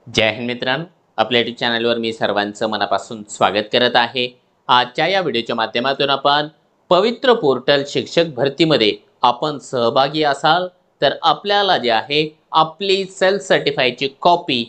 जय हिंद मित्रांनो, आपल्या यूट्यूब चॅनलवर मी सर्वांचं मनापासून स्वागत करत आहे। आजच्या या व्हिडिओच्या माध्यमातून आपण पवित्र पोर्टल शिक्षक भरतीमध्ये आपण सहभागी असाल तर आपल्याला जे आहे आपली सेल्फ सर्टिफाईडची कॉपी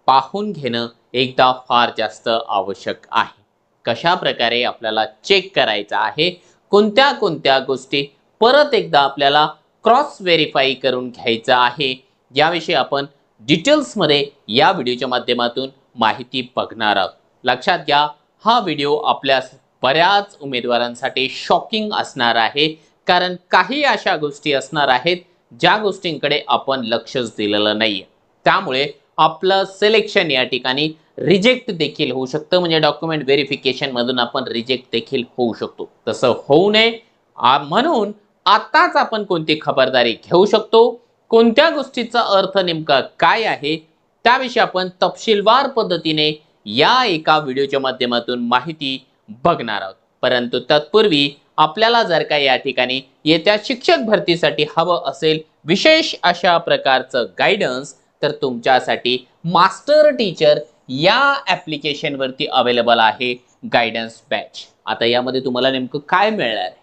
पाहून घेणं एकदा फार जास्त आवश्यक आहे। कशा प्रकारे आपल्याला चेक करायचं आहे, कोणत्या कोणत्या गोष्टी परत एकदा आपल्याला क्रॉस व्हेरीफाई करून घ्यायचं आहे, याविषयी आपण डिटेल्समध्ये या व्हिडिओच्या माध्यमातून माहिती बघणार आहोत। लक्षात घ्या, हा व्हिडिओ आपल्या बऱ्याच उमेदवारांसाठी शॉकिंग असणार आहे, कारण काही अशा गोष्टी असणार आहेत ज्या गोष्टींकडे आपण लक्षच दिलेलं नाहीये। त्यामुळे आपलं सिलेक्शन या ठिकाणी रिजेक्ट देखील होऊ शकतं, म्हणजे डॉक्युमेंट व्हेरिफिकेशन मधून आपण रिजेक्ट देखील होऊ शकतो। तसं होऊ नये म्हणून आताच आपण कोणती खबरदारी घेऊ शकतो, कोणत्या गोष्टीचा अर्थ नेमका काय आहे, त्याविषयी आपण तपशीलवार पद्धतीने या एका व्हिडिओच्या माध्यमातून माहिती बघणार आहोत। परंतु तत्पूर्वी आपल्याला जर का या ठिकाणी येत्या शिक्षक भरतीसाठी हवं असेल विशेष अशा प्रकारचं गायडन्स, तर तुमच्यासाठी मास्टर टीचर या ॲप्लिकेशन वरती अवेलेबल आहे गायडन्स बॅच। आता यामध्ये तुम्हाला नेमकं काय मिळणार आहे,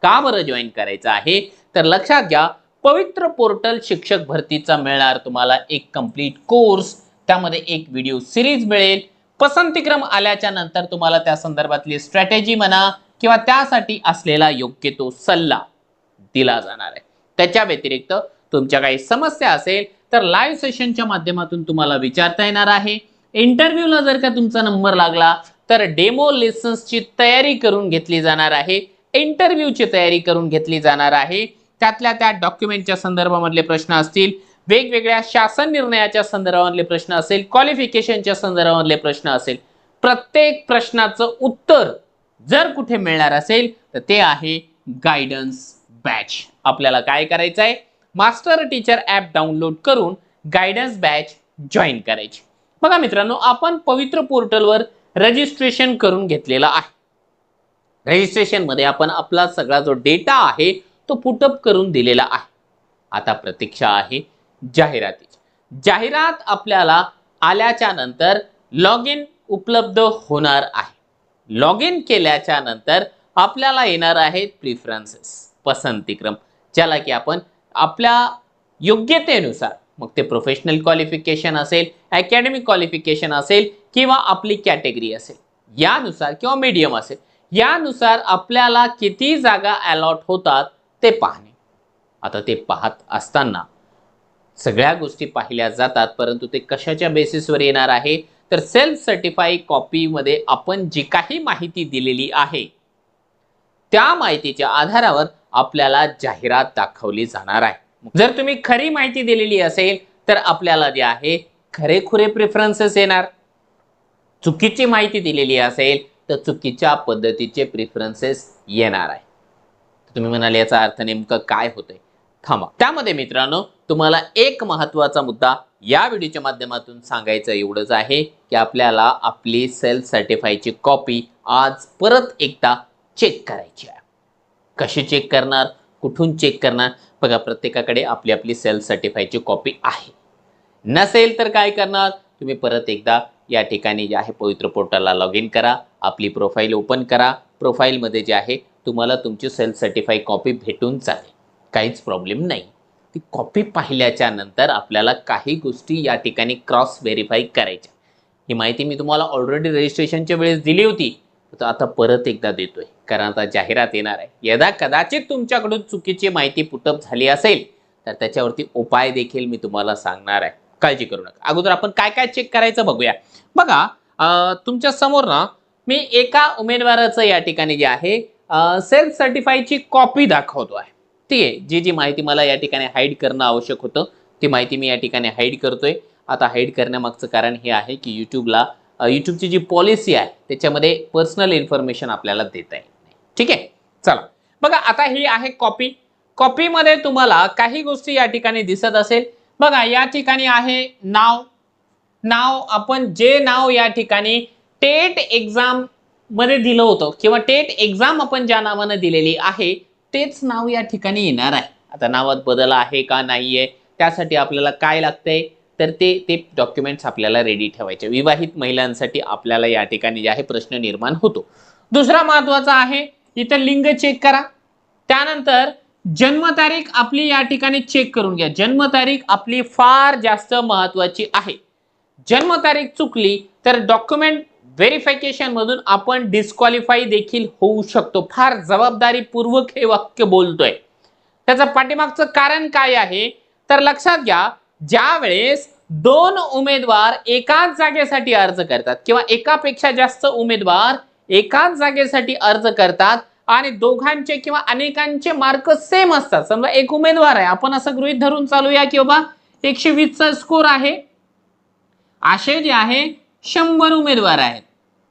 का बरं जॉईन करायचं आहे, तर लक्षात घ्या, पवित्र पोर्टल शिक्षक भरतीचा मिळणार तुम्हाला एक कंप्लीट कोर्स, त्यामध्ये एक व्हिडिओ सिरीज मिळेल। पसंतीक्रम आल्याच्या नंतर तुम्हाला त्या संदर्भातली स्ट्रॅटेजी म्हणा किंवा त्यासाठी असलेला योग्य तो सल्ला दिला जाणार आहे। त्याच्या व्यतिरिक्त तुमच्या काही समस्या असेल तर लाईव्ह सेशनच्या माध्यमातून तुम्हाला विचारता येणार आहे। इंटरव्ह्यूला जर का तुमचा नंबर लागला तर डेमो लेसन्सची तयारी करून घेतली जाणार आहे, इंटरव्ह्यूची तयारी करून घेतली जाणार आहे। त्यातल्या त्या डॉक्युमेंटच्या संदर्भामधले प्रश्न असतील, वेगवेगळ्या शासन निर्णयाच्या संदर्भामधले प्रश्न असेल, क्वालिफिकेशनच्या संदर्भामधले प्रश्न असेल, प्रत्येक प्रश्नाचं उत्तर जर कुठे मिळणार असेल तर ते आहे गायडन्स बॅच। आपल्याला काय करायचं आहे, मास्टर टीचर ॲप डाउनलोड करून गायडन्स बॅच जॉईन करायची। बघा मित्रांनो, आपण पवित्र पोर्टलवर रजिस्ट्रेशन करून घेतलेला आहे। रजिस्ट्रेशन मध्ये आपण आपला सगळा जो डेटा आहे तो पुटअप करून दिलेला आहे। आता प्रतीक्षा आहे जाहिरातीची। जाहिरात आपल्याला आल्याच्या नंतर लॉग इन उपलब्ध होणार आहे। लॉग इन केल्याच्या नंतर आपल्याला येणार आहेत प्रिफरन्सेस, पसंतीक्रम, ज्याला की आपण आपल्या योग्यतेनुसार, मग ते प्रोफेशनल क्वालिफिकेशन असेल, अकॅडमिक क्वालिफिकेशन असेल किंवा आपली कॅटेगरी असेल यानुसार, किंवा मीडियम असेल यानुसार आपल्याला किती जागा अलॉट होतात ते पाहणे। आता ते पाहत असताना सगळ्या गोष्टी पाहिल्या जातात, परंतु ते कशाच्या बेसिसवर येणार आहे, तर सेल्फ सर्टिफाई कॉपी मध्ये आपण जी काही माहिती दिलेली आहे त्या माहितीच्या आधारावर आपल्याला जाहिरात दाखवली जाणार आहे। जर तुम्ही खरी माहिती दिलेली असेल तर आपल्याला जे आहे खरेखुरे प्रेफरन्सेस येणार, चुकीची माहिती दिलेली असेल तर चुकीच्या पद्धतीचे प्रेफरन्सेस येणार आहे। तुम्ही म्हणाले याचा अर्थ नेमकं काय होतंय, थांबा, त्यामध्ये मित्रांनो तुम्हाला एक महत्त्वाचा मुद्दा या व्हिडिओच्या माध्यमातून सांगायचं एवढंच आहे की आपल्याला आपली सेल्फ सर्टिफाईची कॉपी आज परत एकदा चेक करायची आहे। कशी चेक करणार, कुठून चेक करणार, बघा प्रत्येकाकडे आपली आपली सेल्फ सर्टिफाईची कॉपी आहे। नसेल तर काय करणार, तुम्ही परत एकदा या ठिकाणी जे आहे पवित्र पोर्टलला लॉग इन करा, आपली प्रोफाईल ओपन करा। प्रोफाईलमध्ये जे आहे तुम्हाला तुमची सेल्फ सर्टिफाई कॉपी भेटून चालेल, काहीच प्रॉब्लेम नाही। ती कॉपी पाहिल्याच्या नंतर आपल्याला काही गोष्टी या ठिकाणी क्रॉस व्हेरीफाई करायच्या। ही माहिती मी तुम्हाला ऑलरेडी रजिस्ट्रेशनच्या वेळेस दिली होती, तर आता परत एकदा देतोय, कारण आता जाहिरात येणार आहे। यदा कदाचित तुमच्याकडून चुकीची माहिती पुटअप झाली असेल तर त्याच्यावरती उपाय देखील मी तुम्हाला सांगणार आहे, काळजी करू नका। अगोदर आपण काय काय चेक करायचं बघूया। बघा, तुमच्या समोर ना मी एका उमेदवाराचं या ठिकाणी जे आहे सेल्फ सर्टिफाईची कॉपी दाखवतो आहे, ठीक आहे। जी जी माहिती मला या ठिकाणी हाईड करणं आवश्यक होतं ती माहिती मी या ठिकाणी हाईड करतोय। आता हाईड करण्यामागचं कारण हे आहे की यूट्यूबची जी पॉलिसी आहे त्याच्यामध्ये पर्सनल इन्फॉर्मेशन आपल्याला देता येत नाही, ठीक आहे। चला बघा, आता ही आहे कॉपी। कॉपीमध्ये तुम्हाला काही गोष्टी या ठिकाणी दिसत असेल। बघा, या ठिकाणी आहे नाव आपण जे नाव या ठिकाणी टेट एक्झाम मध्ये दिलं होतं किंवा टेट एक्झाम आपण ज्या नावाने दिलेली आहे तेच नाव या ठिकाणी येणार आहे। आता नावात बदल आहे का नाहीये त्यासाठी आपल्याला काय लागतंय, तर ते डॉक्युमेंट्स आपल्याला रेडी ठेवायचे. विवाहित महिलांसाठी आपल्याला या ठिकाणी जे आहे प्रश्न निर्माण होतो. दुसरा महत्वाचा आहे, इथं लिंग चेक करा. त्यानंतर जन्मतारीख आपली या ठिकाणी चेक करून घ्या. जन्मतारीख आपली फार जास्त महत्वाची आहे. जन्मतारीख चुकली तर डॉक्युमेंट व्हेरिफिकेशन मधून आपण डिस्क्वालिफाय देखील होऊ शकतो. फार जबाबदारीपूर्वक हे वाक्य बोलतोय. त्याचं पाठीमागचं कारण काय आहे तर लक्षात घ्या, ज्या वेळेस दोन उमेदवार एकाच जागेसाठी अर्ज करतात किंवा एकापेक्षा जास्त उमेदवार एकाच जागेसाठी अर्ज करतात आणि दोघांचे किंवा अनेकांचे मार्क सेम असतात. समजा एक उमेदवार आहे, आपण असं गृहीत धरून चालूया की बाबा 120 चा स्कोर आहे, असे जे आहे 100 उमेदवार आहेत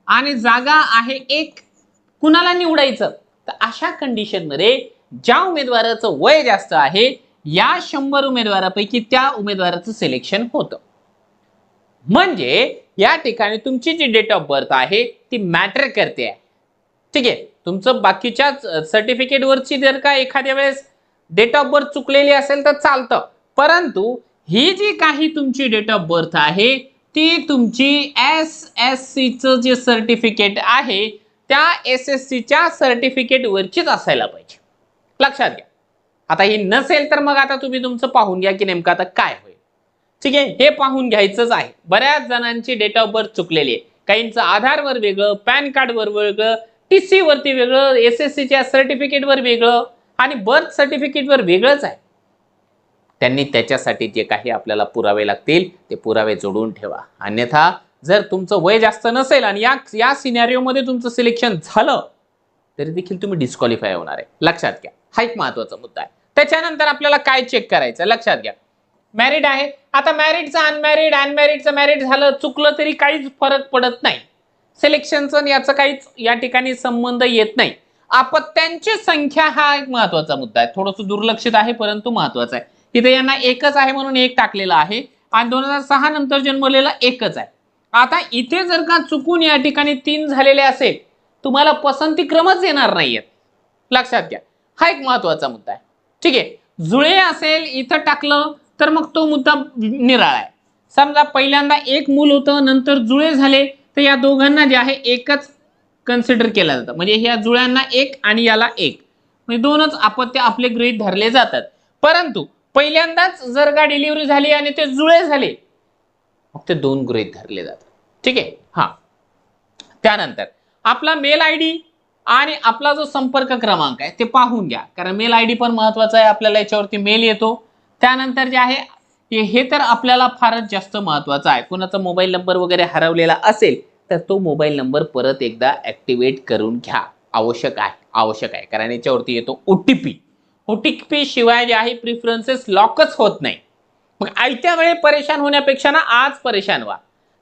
आणि जागा आहे एक, कुणाला निवडायचं. तर अशा कंडिशन मध्ये ज्या उमेदवाराचं वय जास्त आहे या 100 उमेदवारापैकी त्या उमेदवाराचं सिलेक्शन होतं. म्हणजे या ठिकाणी तुमची जी डेट ऑफ बर्थ आहे ती मॅटर करते आहे. ठीक आहे, तुमचं बाकीच्या सर्टिफिकेट वरची जर का एखाद्या वेळेस डेट ऑफ बर्थ चुकलेली असेल तर चालतं, परंतु ही जी काही तुमची डेट ऑफ बर्थ आहे ती तुमची SSC चं जे सर्टिफिकेट आहे त्या SSC च्या सर्टिफिकेट वरचीच असायला पाहिजे. लक्षात घ्या. आता ही नसेल तर मग आता तुम्ही तुमचं पाहून घ्या की नेमकं आता काय होईल. ठीक आहे, हे पाहून घ्यायचंच आहे. बऱ्याच जणांची डेट ऑफ बर्थ चुकलेली आहे. काहींचं आधारवर वेगळं, पॅन कार्डवर वेगळं, TC वरती वेगळं, SSC च्या सर्टिफिकेटवर वेगळं आणि बर्थ सर्टिफिकेटवर वेगळंच आहे. त्यांनी त्याच्यासाठी जे काही आपल्याला पुरावे लागतील ते पुरावे जोडून ठेवा. अन्यथा जर तुमचं वय जास्त नसेल आणि या सिनेरिओ मध्ये तुमचं सिलेक्शन झालं तरी देखील तुम्ही डिस्क्वालिफाय होणार आहे. लक्षात घ्या, हा एक महत्वाचा मुद्दा आहे. त्याच्यानंतर आपल्याला काय चेक करायचं लक्षात घ्या. मॅरिड आहे, आता मॅरिडचं अनमॅरिड, अनमॅरिडचं मॅरिड झालं, चुकलं तरी काहीच फरक पडत नाही. सिलेक्शनचं याचं काहीच या ठिकाणी संबंध येत नाही. अपत्यांची संख्या हा एक महत्वाचा मुद्दा आहे. थोडंसं दुर्लक्षित आहे परंतु महत्वाचा आहे. इथे यांना एकच आहे म्हणून एक टाकलेला आहे आणि 2006 नंतर जन्मलेला एकच आहे. आता इथे जर का चुकून या ठिकाणी 3 झालेले असेल तुम्हाला पसंती क्रमच येणार नाहीयेत. लक्षात घ्या, हा एक महत्वाचा मुद्दा आहे. ठीक आहे, जुळे असेल इथं टाकलं तर मग तो मुद्दा निराळा आहे. समजा पहिल्यांदा एक मूल होतं नंतर जुळे झाले तर या दोघांना जे आहे एकच कन्सिडर केलं जातं. म्हणजे ह्या जुळ्यांना एक आणि याला एक, म्हणजे दोनच अपत्य आपले गृहीत धरले जातात. परंतु पहिल्यांदाच जर का डिलिव्हरी झाली आणि ते जुळे झाले मग ते 2 गृहीत धरले जातात. ठीक आहे. हा, त्यानंतर आपला मेल आयडी आणि आपला जो संपर्क क्रमांक आहे ते पाहून घ्या, कारण मेल आयडी पण महत्वाचा आहे. आपल्याला याच्यावरती मेल येतो. त्यानंतर जे आहे हे तर आपल्याला फारच जास्त महत्वाचं आहे. कोणाचा मोबाईल नंबर वगैरे हरवलेला असेल तर तो मोबाईल नंबर परत एकदा ऍक्टिव्हेट करून घ्या. आवश्यक आहे कारण याच्यावरती येतो OTP शिवाय जे आहे प्रिफरन्सेस लॉकच होत नाही. मग आयत्या वेळी परेशान होण्यापेक्षा ना आज परेशान व्हा,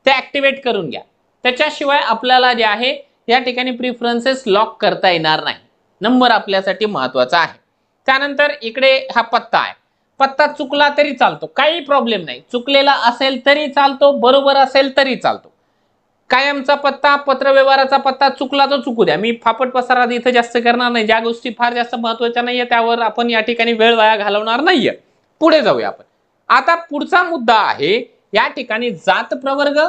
ते ऍक्टिव्हेट करून घ्या. त्याच्याशिवाय आपल्याला जे आहे या ठिकाणी प्रिफरन्सेस लॉक करता येणार नाही. नंबर आपल्यासाठी महत्वाचा आहे. त्यानंतर इकडे हा पत्ता आहे. पत्ता चुकला तरी चालतो, काही प्रॉब्लेम नाही. चुकलेला असेल तरी चालतो, बरोबर असेल तरी चालतो. कायमचा पत्ता, पत्रव्यवहाराचा पत्ता चुकला तर चुकू द्या. मी फापट पसारा इथं जास्त करणार नाही. ज्या गोष्टी फार जास्त महत्वाच्या नाहीये त्यावर आपण या ठिकाणी वेळ वाया घालवणार नाहीये. पुढे जाऊया आपण. आता पुढचा मुद्दा आहे या ठिकाणी जात प्रवर्ग,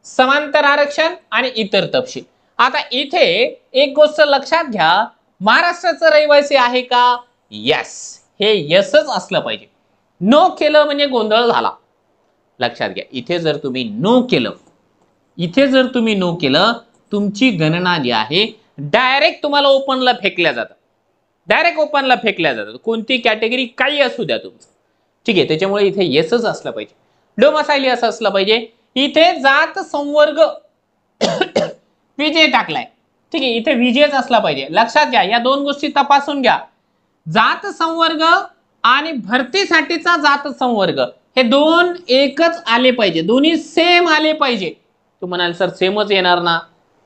समांतर आरक्षण आणि इतर तपशील. आता इथे एक गोष्ट लक्षात घ्या, महाराष्ट्राचा रहिवासी आहे का? यस, हे यसच असलं पाहिजे. नो केलं म्हणजे गोंधळ झाला. लक्षात घ्या, इथे जर तुम्ही नो केलं तुमची गणना जी आहे डायरेक्ट तुम्हाला ओपनला फेकल्या जातात. कोणती कॅटेगरी काही असू द्या तुमचं. ठीक आहे, त्याच्यामुळे इथे येसच असलं पाहिजे. डोमासाइली असं असलं पाहिजे. इथे जात संवर्ग विजय टाकलाय. ठीक आहे, इथे विजयच असला पाहिजे. लक्षात घ्या, या 2 गोष्टी तपासून घ्या. जात संवर्ग आणि भरतीसाठीचा जात संवर्ग हे 2 एकच आले पाहिजे, दोन्ही सेम आले पाहिजे. तू म्हणाल सर सेमच येणार ना?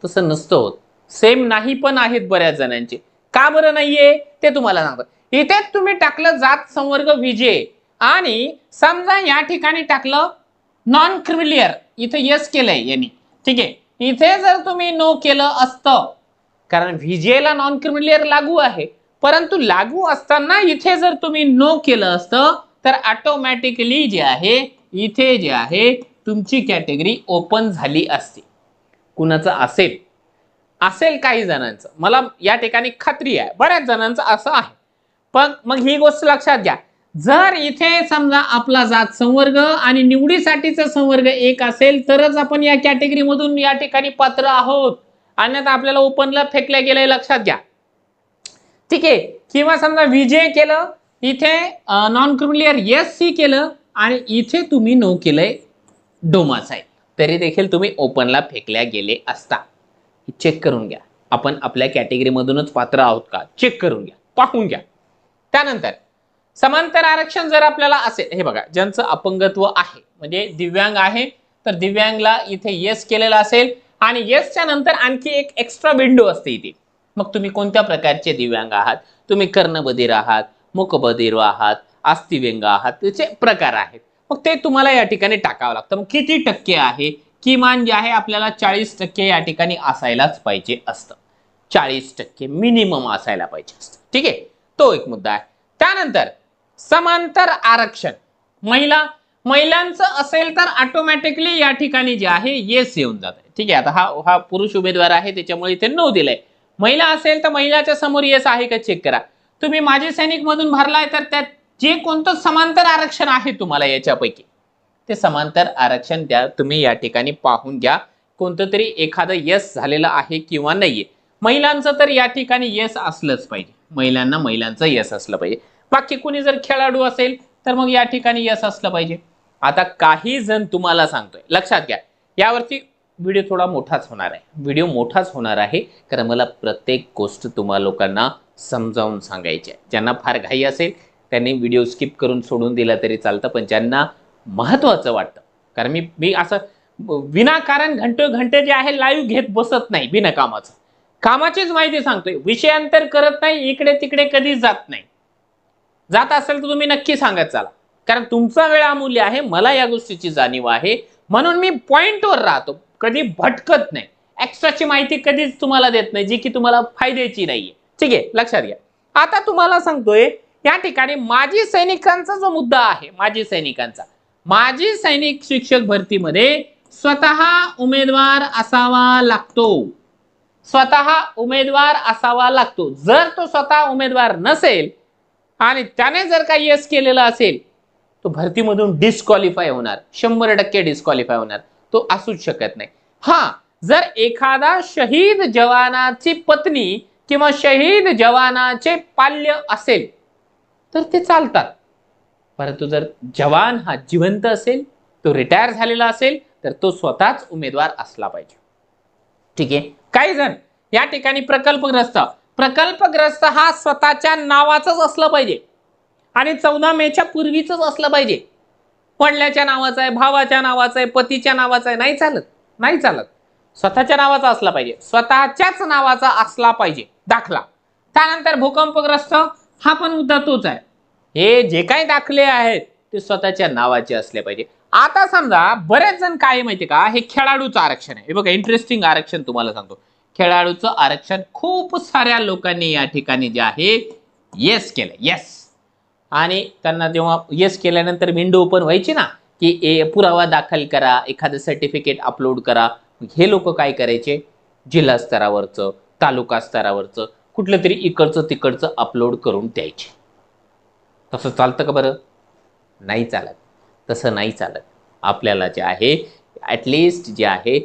तसं नसतं होत. सेम नाही पण आहेत बऱ्याच जणांचे. का बरं नाहीये ते तुम्हाला सांगतो. इथे तुम्ही टाकलं जात संवर्ग विजय आणि समजा या ठिकाणी टाकलं नॉन क्रिमिलियर, इथे यस केलंय यांनी. ठीक आहे, इथे जर तुम्ही नो केलं असतं, कारण विजयला नॉन क्रिमिलियर लागू आहे, परंतु लागू असताना इथे जर तुम्ही नो केलं असतं तर ऑटोमॅटिकली जे आहे इथे जे आहे तुमची कॅटेगरी ओपन झाली असते. कुणाचं असेल असेल काही जणांचं, मला या ठिकाणी खात्री आहे बऱ्याच जणांचं असं आहे. पण मग ही गोष्ट लक्षात घ्या, जर इथे समजा आपला जात संवर्ग आणि निवडीसाठीचा संवर्ग एक असेल तरच आपण या कॅटेगरी मधून या ठिकाणी पात्र आहोत, अन्यथा आपल्याला ओपनला फेकल्या गेलंय, लक्षात घ्या. ठीक आहे. किंवा समजा विजय केलं, इथे नॉन क्रिमिलियर एस सी केलं आणि इथे तुम्ही नो केलंय डोमासाईल, तरी देखील तुम्ही ओपनला फेकल्या गेले असता. चेक करून घ्या, आपण आपल्या कॅटेगरी मधूनच पात्र आहोत का, चेक करून घ्या, पाहून घ्या. त्यानंतर समांतर आरक्षण जर आपल्याला असेल, हे बघा, ज्यांचं अपंगत्व आहे म्हणजे दिव्यांग आहे तर दिव्यांगला इथे येस केलेला असेल आणि येसच्या नंतर आणखी एक एक्स्ट्रा विंडो असते इथे. मग तुम्ही कोणत्या प्रकारचे दिव्यांग आहात, तुम्ही कर्णबधीर आहात, मूकबधीर आहात, अस्थिव्यंग आहात, त्याचे प्रकार आहेत. मग ते तुम्हाला या ठिकाणी टाकावं लागतं. मग किती टक्के आहे, किमान जे आहे आपल्याला 40% या ठिकाणी असायलाच पाहिजे असतं. 40% मिनिमम असायला पाहिजे असतं. ठीक आहे, तो एक मुद्दा आहे. त्यानंतर समांतर आरक्षण महिलांचं असेल तर ऑटोमॅटिकली या ठिकाणी जे आहे येस येऊन जात आहे. ठीक आहे, आता हा पुरुष उमेदवार आहे त्याच्यामुळे इथे नो दिलंय. महिला असेल तर महिलाच्या समोर येस आहे का चेक करा. तुम्ही माजी सैनिक मधून भरलाय तर त्यात जे कोणतं समांतर आरक्षण आहे तुम्हाला याच्यापैकी ते समांतर आरक्षण द्या, तुम्ही या ठिकाणी पाहून घ्या, कोणतं तरी एखादं येस झालेलं आहे किंवा नाहीये. महिलांचं तर या ठिकाणी येस असलंच पाहिजे, महिलांचं येस असलं पाहिजे. बाकी कुणी जर खेळाडू असेल तर मग या ठिकाणी यस असलं पाहिजे. आता काही जण तुम्हाला सांगतोय, लक्षात घ्या, यावरती व्हिडिओ थोडा मोठाच होणार आहे, कारण मला प्रत्येक गोष्ट तुम्हाला लोकांना समजावून सांगायची आहे. ज्यांना फार घाई असेल त्यांनी व्हिडिओ स्किप करून सोडून दिला तरी चालतं, पण ज्यांना महत्वाचं वाटतं, कारण मी असं विनाकारण घंटे जे आहे लाईव्ह घेत बसत नाही, बिनकामाचं कामाचीच माहिती सांगतोय, विषयांतर करत नाही, इकडे तिकडे कधीच जात नाही. जात असेल तर तुम्ही नक्की सांगत चला, कारण तुमचा वेळ अमूल्य आहे, मला या गोष्टीची जाणीव आहे, म्हणून मी पॉइंटवर राहतो, कधी भटकत नाही, एक्स्ट्राची माहिती कधीच तुम्हाला देत नाही जी की तुम्हाला फायद्याची नाहीये. ठीक आहे, लक्षात घ्या. आता तुम्हाला सांगतोय या ठिकाणी माजी सैनिकांचा जो मुद्दा आहे, माजी सैनिक शिक्षक भरतीमध्ये स्वतः उमेदवार असावा लागतो. जर तो स्वतः उमेदवार नसेल आणि त्याने जर काही यस केलेला असेल तो भरतीमधून डिस्क्वालिफाय होणार, 100% डिस्क्वालिफाय होणार, तो असूच शकत नाही. हा, जर एखादा शहीद जवानाची पत्नी किंवा शहीद जवानाचे पाल्य असेल तर ते चालतात, परंतु जर जवान हा जिवंत असेल, तो रिटायर झालेला असेल तर तो स्वतःच उमेदवार असला पाहिजे. ठीक आहे. काही जण या ठिकाणी प्रकल्पग्रस्त हा स्वतःच्या नावाचंच असलं पाहिजे आणि 14 मेच्या पूर्वीच असलं पाहिजे. वडिलाच्या नावाचं आहे, भावाच्या नावाचं आहे, पतीच्या नावाचं आहे, नाही चालत. स्वतःच्या नावाचा असला पाहिजे, स्वतःच्याच नावाचा असला पाहिजे दाखला. त्यानंतर भूकंपग्रस्त हा पण मुद्दा तोच आहे, हे जे काही दाखले आहेत ते स्वतःच्या नावाचे असले पाहिजे. आता समजा बरेच जण काय माहिती का, हे खेळाडूचं आरक्षण आहे. हे बघा, इंटरेस्टिंग आरक्षण तुम्हाला सांगतो. खेळाडूचं आरक्षण खूप साऱ्या लोकांनी या ठिकाणी जे आहे येस केलं, येस. आणि त्यांना जेव्हा येस केल्यानंतर विंडो ओपन व्हायची ना, की पुरावा दाखल करा, एखादं सर्टिफिकेट अपलोड करा, हे लोक काय करायचे, जिल्हा स्तरावरचं, तालुका स्तरावरचं कुठलं तरी इकडचं तिकडचं अपलोड करून द्यायचे. तसं चालतं का बरं? नाही चालत, तसं नाही चालत. आपल्याला जे आहे ॲटलिस्ट जे आहे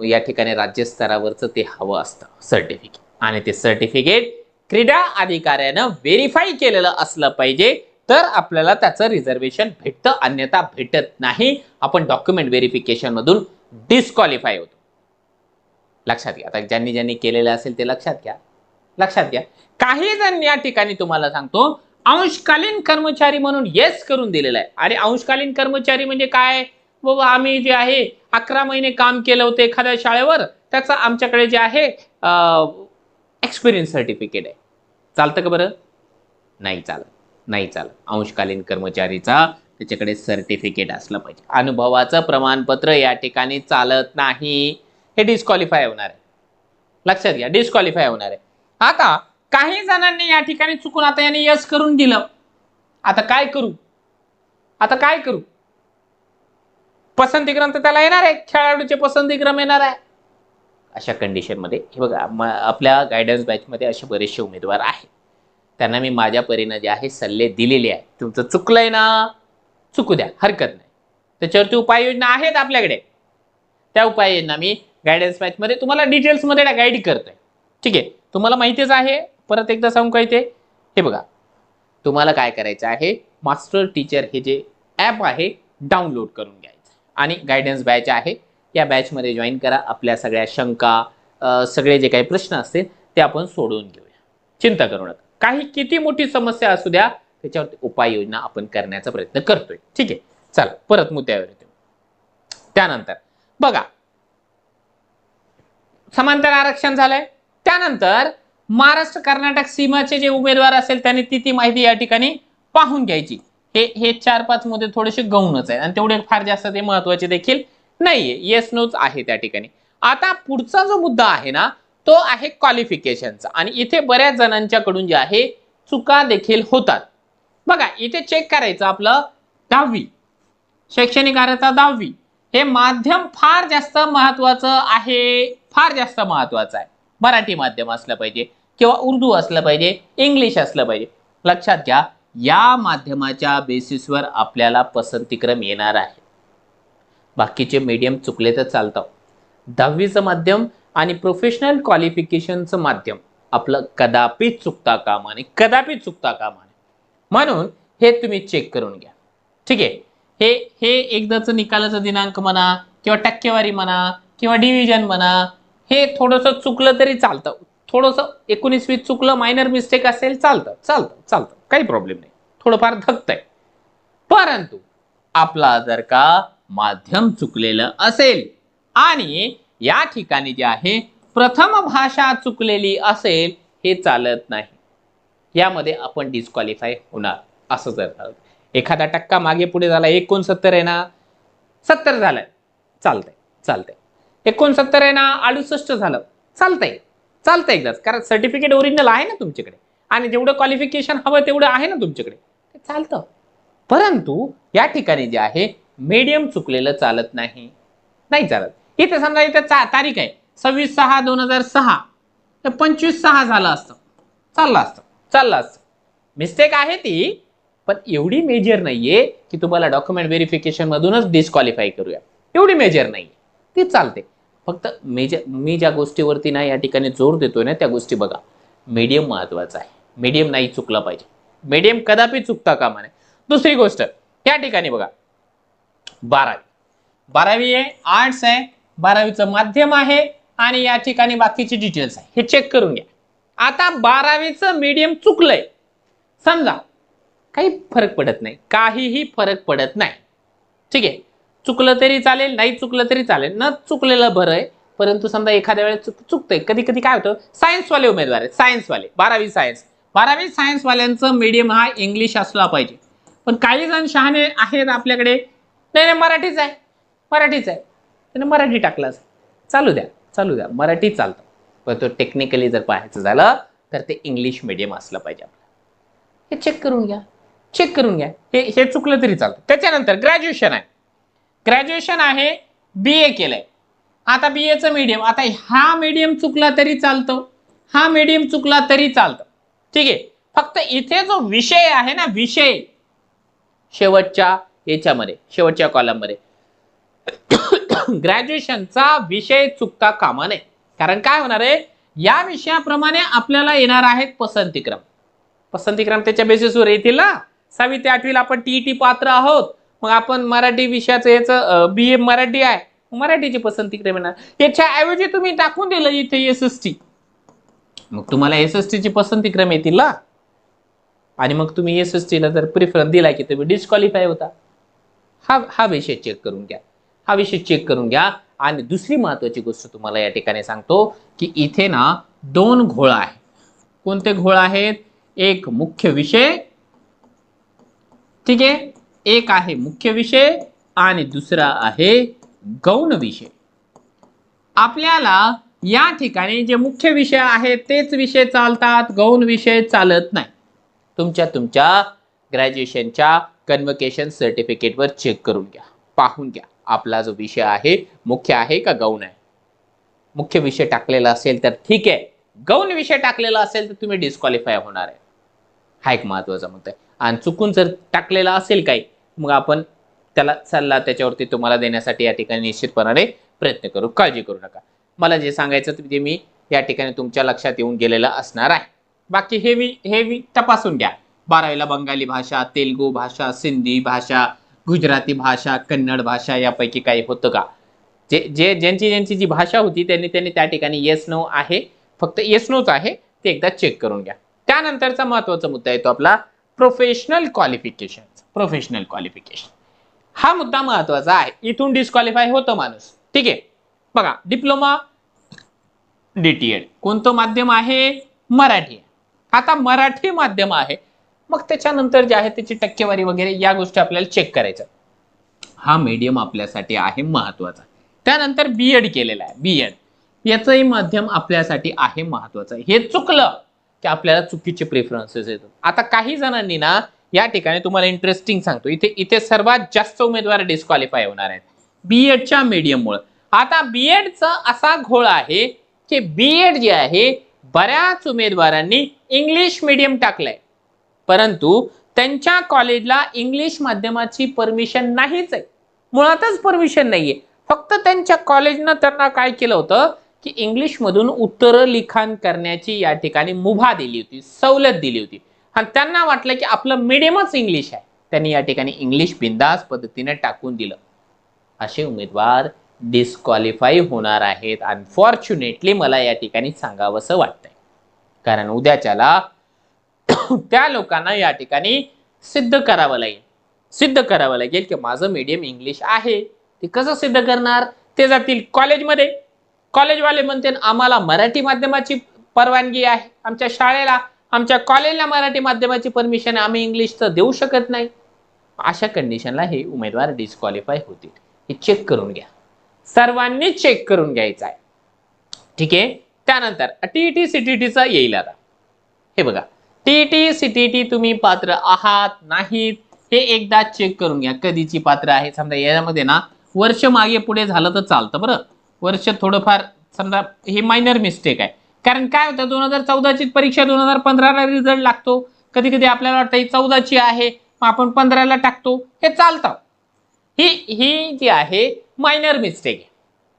या ठिकाणी राज्यस्तरावरचं ते हवं असतं सर्टिफिकेट, आणि ते सर्टिफिकेट क्रीडा अधिकाऱ्यानं व्हेरीफाय केलेलं असलं पाहिजे, तर आपल्याला त्याचं रिझर्वेशन भेटतं, अन्यथा भेटत नाही. आपण डॉक्युमेंट व्हेरिफिकेशन मधून डिस्क्वालिफाय होतो. लक्षात घ्या. आता ज्यांनी केलेलं असेल ते लक्षात घ्या. काही जण या ठिकाणी तुम्हाला सांगतो अंशकालीन कर्मचारी म्हणून येस करून दिलेला आहे. आणि अंशकालीन कर्मचारी म्हणजे काय, बाबा आम्ही जे आहे 11 महिने काम केलं होतं एखाद्या शाळेवर, त्याचा आमच्याकडे जे आहे एक्सपिरियन्स सर्टिफिकेट आहे. चालतं का बरं? नाही चालत. अंशकालीन कर्मचारीचा त्याच्याकडे सर्टिफिकेट असलं पाहिजे. अनुभवाचं प्रमाणपत्र या ठिकाणी चालत नाही, हे डिस्क्वालिफाय होणार आहे. लक्षात घ्या, डिस्क्वालिफाय होणार आहे. आता काही जणांनी या ठिकाणी चुकून आता याने यस करून दिलं, आता काय करू? पसंतीक्रम तर त्याला येणार आहे, खेळाडूचे पसंतीक्रम येणार आहे. अशा कंडिशनमध्ये हे बघा, आपल्या गायडन्स बॅचमध्ये असे बरेचसे उमेदवार आहेत. त्यांना मी माझ्या परीने जे आहे सल्ले दिलेले आहेत. तुमचं चुकलंय ना, चुकू द्या, हरकत नाही. त्याच्यावरती उपाययोजना आहेत आपल्याकडे. त्या उपाययोजना मी गायडन्स बॅचमध्ये तुम्हाला डिटेल्समध्ये गाईड करतोय. ठीक आहे, तुम्हाला माहितीच आहे. परत एकदा सांगू काय ते, हे बघा, तुम्हाला काय करायचं आहे, मास्टर टीचर हे जे ॲप आहे डाउनलोड करून घ्यायचं आणि गायडन्स बॅच आहे, या बॅचमध्ये जॉईन करा. आपल्या सगळ्या शंका, सगळे जे काही प्रश्न असतील ते आपण सोडवून घेऊया. चिंता करू नका. काही किती मोठी समस्या असू द्या, त्याच्यावरती उपाययोजना आपण करण्याचा प्रयत्न करतोय. ठीक आहे, चला परत मुद्द्यावर येतो. त्यानंतर बघा, समांतर आरक्षण झालंय. त्यानंतर महाराष्ट्र कर्नाटक सीमाचे जे उमेदवार असेल त्यांनी ती माहिती या ठिकाणी पाहून घ्यायची. हे 4-5 मुद्दे थोडेसे गौणच आहेत आणि तेवढे फार जास्त ते महत्वाचे देखील नाहीये. येस नोच आहे त्या ठिकाणी. आता पुढचा जो मुद्दा आहे ना, तो आहे क्वालिफिकेशनचा. आणि इथे बऱ्याच जणांच्याकडून जे आहे चुका देखील होतात. बघा, इथे चेक करायचं आपलं 10वी, शैक्षणिक अर्हता 10वी. हे माध्यम फार जास्त महत्वाचं आहे, फार जास्त महत्वाचं आहे. मराठी माध्यम असलं पाहिजे किंवा उर्दू असलं पाहिजे, इंग्लिश असलं पाहिजे. लक्षात घ्या, या माध्यमाच्या बेसिसवर आपल्याला पसंतीक्रम येणार आहे. बाकीचे मीडियम चुकले तर चालतं. 10वीचं माध्यम आणि प्रोफेशनल क्वालिफिकेशनचं माध्यम आपलं कदापि चुकता कामा नये, कदापि चुकता कामा नये. म्हणून हे तुम्ही चेक करून घ्या. ठीक आहे, हे एकदाचं निकालाचा दिनांक म्हणा किंवा टक्केवारी म्हणा किंवा डिव्हिजन म्हणा, हे थोडंसं चुकलं तरी चालतं. थोडंसं 19-20 चुकलं, मायनर मिस्टेक असेल, चालतं, काही प्रॉब्लेम नाही. थोडंफार धकतंय. परंतु आपला जर का माध्यम चुकलेलं असेल आणि या ठिकाणी जे आहे प्रथम भाषा चुकलेली असेल, हे चालत नाही. यामध्ये आपण डिस्क्वालिफाय होणार. असं जर झालं, एखादा टक्का मागे पुढे झाला, 69 आहे ना 70 झालाय, चालतंय. 69 आहे ना 68 झालं, चालतंय एकदाच. कारण सर्टिफिकेट ओरिजिनल आहे ना तुमच्याकडे आणि जेवढं क्वालिफिकेशन हवं तेवढं आहे ना तुमच्याकडे, ते चालतं. परंतु या ठिकाणी जे आहे मीडियम चुकलेलं चालत नाही चालत. इथे समजा इथे तारीख आहे 26/6/2006, तर 25/6 झालं असतं, चाललं असतं. मिस्टेक आहे ती, पण एवढी मेजर नाहीये की तुम्हाला डॉक्युमेंट व्हेरिफिकेशन मधूनच डिस्क्वालिफाय करूया. एवढी मेजर नाहीये, ती चालते. फक्त मी ज्या गोष्टीवरती ना या ठिकाणी जोर देतोय ना, त्या गोष्टी बघा. मीडियम महत्वाचा आहे. मीडियम नाही चुकला पाहिजे. मीडियम कदापि चुकता कामा नये. दुसरी गोष्ट या ठिकाणी बघा, 12वी आहे, आर्ट्स आहे, 12वीचं माध्यम आहे आणि या ठिकाणी बाकीची डिटेल्स आहे. हे चेक करून घ्या. आता 12वीचं मीडियम चुकलंय समजा, काही फरक पडत नाही, काहीही फरक पडत नाही. ठीक आहे, चुकलं तरी चालेल, नाही चुकलं तरी चालेल, न चुकलेलं बरं आहे. परंतु समजा एखाद्या वेळेस चुकतंय, कधी काय होतं, सायन्सवाले उमेदवार आहेत, सायन्सवाले 12वी सायन्सवाल्यांचं मीडियम हा इंग्लिश असला पाहिजे. पण काही जण शहाणे आहेत आपल्याकडे, नाही मराठीच आहे, त्याने मराठी टाकलं, चालू द्या, मराठी चालतं. पण तो टेक्निकली जर पाहायचं झालं तर ते इंग्लिश मीडियम असलं पाहिजे. हे चेक करून घ्या. हे चुकलं तरी चालतं. त्याच्यानंतर ग्रॅज्युएशन आहे, BA केलंय. आता BAचं मीडियम, आता हा मीडियम चुकला तरी चालतं, हा मीडियम चुकला तरी चालतं. ठीक आहे, फक्त इथे जो विषय आहे ना, विषय शेवटच्या कॉलम मध्ये ग्रॅज्युएशनचा विषय चुकता कामा नये. कारण काय होणार आहे, या विषयाप्रमाणे आपल्याला येणार आहेत पसंतीक्रम त्याच्या बेसिसवर येतील ना. 6वी ते 8वीला आपण TET पात्र आहोत, मग आपण मराठी विषयाचं याचं BA मराठी आहे, मराठीची पसंतीक्रम येणार. याच्या ऐवजी तुम्ही टाकून दिलं इथे SST, मग तुम्हाला SST ची पसंतीक्रम येतील ना. आणि मग तुम्ही SST ला जर प्रिफरन्स दिला की तुम्ही डिस्क्वालिफाय होता. हा विषय चेक करून घ्या. आणि दुसरी महत्वाची गोष्ट तुम्हाला या ठिकाणी सांगतो की इथे ना 2 घोळ आहे. कोणते घोळ आहेत, एक मुख्य विषय, ठीक आहे, एक आहे मुख्य विषय आणि दुसरा आहे गौण विषय. आपल्याला या ठिकाणी जे मुख्य विषय आहेत तेच विषय चालतात, गौण विषय चालत नाही. तुमच्या ग्रॅज्युएशनच्या कन्व्होकेशन सर्टिफिकेटवर चेक करून घ्या, पाहून घ्या. आपला जो विषय आहे मुख्य आहे का गौण आहे. मुख्य विषय टाकलेला असेल तर ठीक आहे, गौण विषय टाकलेला असेल तर तुम्ही डिस्क्वालिफाय होणार आहे. हा एक महत्वाचा मुद्दा आहे. आणि चुकून जर टाकलेला असेल काही, मग आपण त्याला सल्ला त्याच्यावरती तुम्हाला देण्यासाठी या ठिकाणी निश्चितपणाने प्रयत्न करू. काळजी करू नका. मला जे सांगायचं ते मी या ठिकाणी तुमच्या लक्षात येऊन गेलेलं असणार आहे. बाकी हे तपासून घ्या. 12वीला बंगाली भाषा, तेलुगू भाषा, सिंधी भाषा, गुजराती भाषा, कन्नड भाषा यापैकी काही होतं का? ज्यांची जी भाषा होती त्यांनी त्या ठिकाणी येस नो आहे, फक्त येस नोच आहे, ते एकदा चेक करून घ्या. त्यानंतरचा महत्वाचा मुद्दा येतो आपला प्रोफेशनल क्वालिफिकेशन. प्रोफेशनल क्वालिफिकेशन हा मुद्दा महत्वाचा आहे. इथून डिस्क्वालिफाय होतं माणूस. ठीक आहे, बघा डिप्लोमा डीटीएड कोणतं माध्यम आहे? मराठी. आता मराठी माध्यम आहे, मग त्याच्यानंतर जे आहे त्याची टक्केवारी वगैरे या गोष्टी आपल्याला चेक करायचं. हा मीडियम आपल्यासाठी आहे महत्वाचा. त्यानंतर बीएड केलेला आहे. बीएड याचंही माध्यम आपल्यासाठी आहे महत्वाचं. हे चुकलं की आपल्याला चुकीचे प्रेफरन्सेस येतात. आता काही जणांनी ना या ठिकाणी तुम्हाला इंटरेस्टिंग सांगतो, इथे सर्वात जास्त उमेदवार डिस्क्वालिफाय होणार आहेत बीएडच्या मीडियममुळे. आता बीएडचा असा घोळ आहे की बीएड जे आहे बऱ्याच उमेदवारांनी इंग्लिश मीडियम टाकलंय, परंतु त्यांच्या कॉलेजला इंग्लिश माध्यमाची परमिशन नाहीच आहे. मुळातच परमिशन नाहीये. फक्त त्यांच्या कॉलेजनं त्यांना काय केलं होतं की इंग्लिश मधून उत्तर लिखाण करण्याची या ठिकाणी मुभा दिली होती, सवलत दिली होती. आणि त्यांना वाटलं की आपलं मीडियमच इंग्लिश आहे, त्यांनी या ठिकाणी इंग्लिश बिंदास पद्धतीने टाकून दिलं. असे उमेदवार डिस्क्वालिफाय होणार आहेत. अनफॉर्च्युनेटली मला या ठिकाणी सांगावंसं वाटतंय, कारण उद्याच्याला त्या लोकांना या ठिकाणी सिद्ध करावं लागेल की माझं मीडियम इंग्लिश आहे. ते कसं सिद्ध करणार? ते जातील कॉलेजमध्ये, कॉलेजवाले म्हणते आम्हाला मराठी माध्यमाची परवानगी आहे, आमच्या शाळेला आमच्या कॉलेजला मराठी माध्यमाची परमिशन आहे, आम्ही इंग्लिश तर देऊ शकत नाही. अशा कंडिशनला हे उमेदवार डिस्क्वालिफाय होतील. हे चेक करून घ्या, सर्वांनी चेक करून घ्यायचं आहे. ठीक आहे. त्यानंतर टीईटी सीटीटीचा येईल. आता हे बघा, टीईटी सीटीटी तुम्ही पात्र आहात नाहीत हे एकदा चेक करून घ्या. कधीची पात्र आहे? समजा यामध्ये ना वर्ष मागे पुढे झालं तर चालतं. बरं, वर्ष थोडंफार समजा हे मायनर मिस्टेक आहे. कारण काय होतं, 2014ची परीक्षा 2015ला रिझल्ट लागतो. कधी कधी आपल्याला वाटतं ही 14ची आहे, मग आपण 15ला टाकतो, हे चालतं. ही जी आहे मायनर मिस्टेक आहे,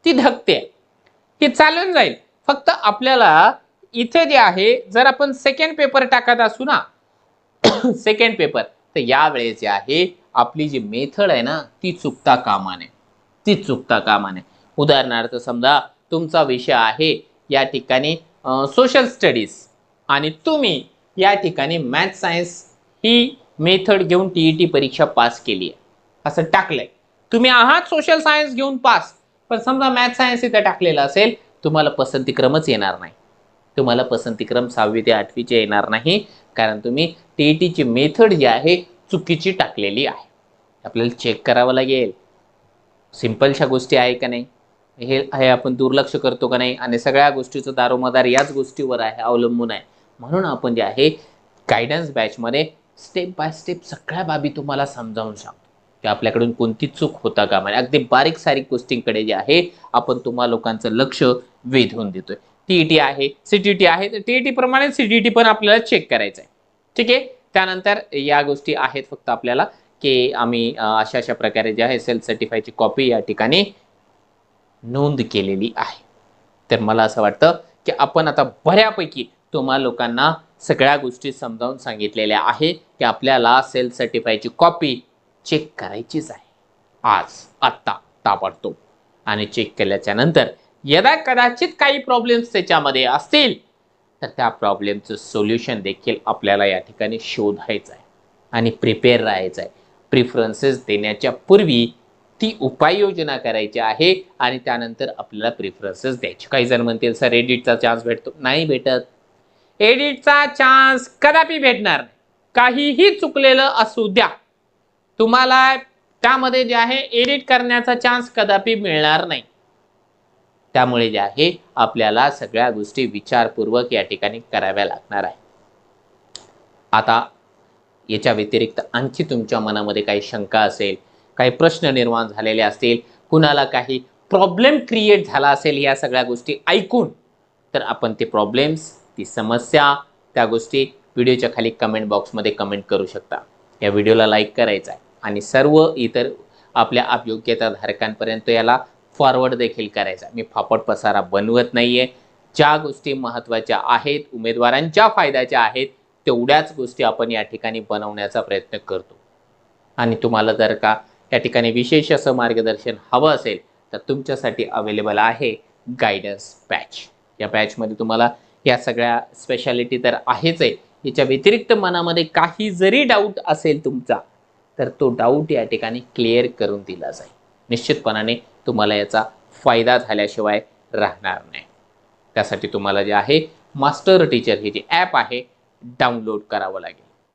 ती धकते आहे, ती चालून जाईल. फक्त आपल्याला इथे जे आहे जर आपण सेकंड पेपर टाकत असू ना सेकंड पेपर, तर यावेळेस जे आहे आपली जी मेथड आहे ना ती चुकता कामा नये. उदाहरणार्थ समजा तुमचा विषय आहे या ठिकाणी सोशल स्टडीज आणि तुम्ही या ठिकाणी मॅथ सायन्स ही मेथड घेऊन टीईटी परीक्षा पास केली आहे असं टाकलंय. तुम्ही आहात सोशल सायन्स घेऊन पास, पण समजा मॅथ सायन्स इथं टाकलेलं असेल, तुम्हाला पसंतीक्रमच येणार नाही. तुम्हाला पसंतीक्रम 6वी ते 8वीचे येणार नाही, कारण तुम्ही टीईटीची मेथड जी आहे चुकीची टाकलेली आहे. आपल्याला चेक करावं लागेल सिंपलशा गोष्टी आहे का नाही, हे आपण दुर्लक्ष करतो का नाही, आणि सगळ्या गोष्टीचं दारोमदार याच गोष्टीवर आहे, अवलंबून आहे. म्हणून आपण जे आहे गायडन्स बॅचमध्ये स्टेप बाय स्टेप सगळ्या बाबी तुम्हाला समजावून सांगतो की आपल्याकडून कोणती चूक होता का म्हणजे अगदी बारीक सारीक गोष्टींकडे जे आहे आपण तुम्हा लोकांचं लक्ष वेधून देतोय. टीईटी आहे, सीटीटी आहे, तर टीईटी प्रमाणे सीटीटी पण आपल्याला चेक करायचं आहे. ठीक आहे. त्यानंतर या गोष्टी आहेत फक्त आपल्याला की आम्ही अशा प्रकारे जे आहे सेल्फ सर्टिफायची कॉपी या ठिकाणी नोंद केलेली आहे. तर मला असं वाटतं की आपण आता बऱ्यापैकी तुम्हा लोकांना सगळ्या गोष्टी समजावून सांगितलेल्या आहे की आपल्याला सेल्फ सर्टिफायची कॉपी चेक करायचीच आहे आज, आत्ता, ताबडतोब. आणि चेक केल्याच्या नंतर यदा कदाचित काही प्रॉब्लेम्स त्याच्यामध्ये असतील तर त्या प्रॉब्लेमचं सोल्युशन देखील आपल्याला या ठिकाणी शोधायचं आहे आणि प्रिपेअर राहायचं आहे. प्रिफरन्सेस देण्याच्या पूर्वी ती उपाययोजना करायची आहे आणि त्यानंतर आपल्याला प्रिफरन्सेस द्यायचे. काही जण म्हणतील सर एडिटचा चान्स भेटतो, नाही भेटत. एडिटचा चान्स कदापि भेटणार नाही. काहीही चुकलेलं असू द्या, तुम्हाला त्यामध्ये जे आहे एडिट करण्याचा चान्स कदापि मिळणार नाही. त्यामुळे जे आहे आपल्याला सगळ्या गोष्टी विचारपूर्वक या ठिकाणी कराव्या लागणार आहे. आता याच्या व्यतिरिक्त आणखी तुमच्या मनामध्ये काही शंका असेल, काही प्रश्न निर्माण झालेले असतील, कुणाला काही प्रॉब्लेम क्रिएट झाला असेल या सगळ्या गोष्टी ऐकून, तर आपण ते प्रॉब्लेम्स, ती समस्या, त्या गोष्टी व्हिडिओच्या खाली कमेंट बॉक्समध्ये कमेंट करू शकता. या व्हिडिओला लाईक करायचा आहे आणि सर्व इतर आपल्या अयोग्यताधारकांपर्यंत याला फॉरवर्ड देखील करायचा. मी फापट पसारा बनवत नाहीये. ज्या गोष्टी महत्त्वाच्या आहेत, उमेदवारांच्या फायद्याच्या आहेत, तेवढ्याच गोष्टी आपण या ठिकाणी बनवण्याचा प्रयत्न करतो. आणि तुम्हाला जर का या ठिकाणी विशेष असं मार्गदर्शन हवं असेल तर तुमच्यासाठी अवेलेबल आहे गायडन्स पॅच. या पॅचमध्ये तुम्हाला या सगळ्या स्पेशालिटी तर आहेच आहे, याच्या व्यतिरिक्त मनामध्ये काही जरी डाऊट असेल तुमचा, तर तो डाऊट या ठिकाणी क्लिअर करून दिला जाईल. निश्चितपणाने तुम्हाला याचा फायदा झाल्याशिवाय राहणार नाही. त्यासाठी तुम्हाला जे आहे मास्टर टीचर हे जे ॲप आहे डाउनलोड करावं लागेल.